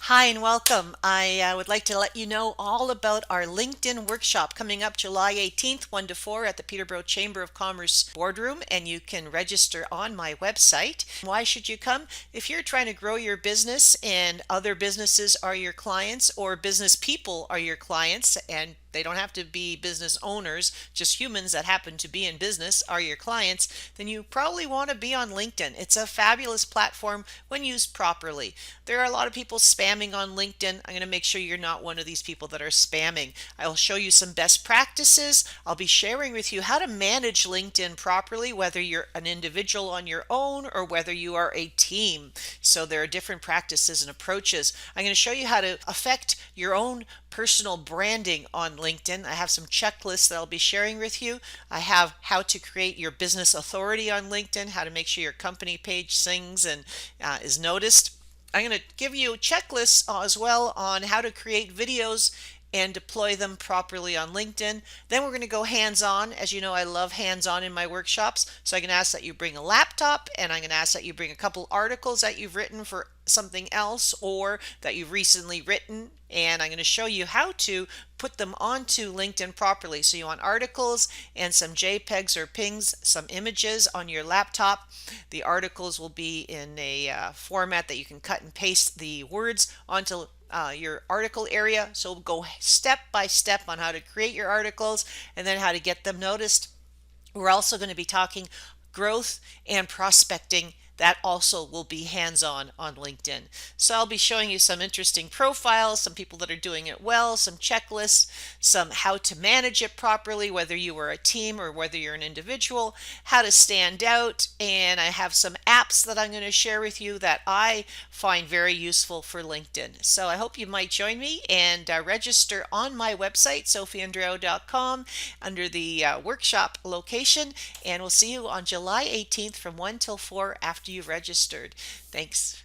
Hi and welcome. I would like to let you know all about our LinkedIn workshop coming up July 18th, 1 to 4 at the Peterborough Chamber of Commerce boardroom, and you can register on my website. Why should you come? If you're trying to grow your business and other businesses are your clients or business people are your clients, and they don't have to be business owners, just humans that happen to be in business are your clients, then you probably want to be on LinkedIn. It's a fabulous platform when used properly. There are a lot of people spamming on LinkedIn. I'm going to make sure you're not one of these people that are spamming. I'll show you some best practices. I'll be sharing with you how to manage LinkedIn properly, whether you're an individual on your own or whether you are a team. So there are different practices and approaches. I'm going to show you how to affect your own personal branding on LinkedIn. I have some checklists that I'll be sharing with you. I have how to create your business authority on LinkedIn, how to make sure your company page sings and is noticed. I'm going to give you checklists as well on how to create videos and deploy them properly on LinkedIn. Then we're going to go hands-on. As you know, I love hands-on in my workshops. So I'm going to ask that you bring a laptop, and I'm going to ask that you bring a couple articles that you've written for something else or that you've recently written, and I'm going to show you how to put them onto LinkedIn properly. So you want articles and some JPEGs or PNGs, some images on your laptop. The articles will be in a format that you can cut and paste the words onto your article area. So we'll go step by step on how to create your articles and then how to get them noticed. We're also going to be talking growth and prospecting. That also will be hands-on on LinkedIn. So I'll be showing you some interesting profiles, some people that are doing it well, some checklists, some how to manage it properly, whether you are a team or whether you're an individual, how to stand out, and I have some apps that I'm going to share with you that I find very useful for LinkedIn. So I hope you might join me and register on my website, sophieandreo.com, under the workshop location, and we'll see you on July 18th from 1 till 4 after you've registered. Thanks.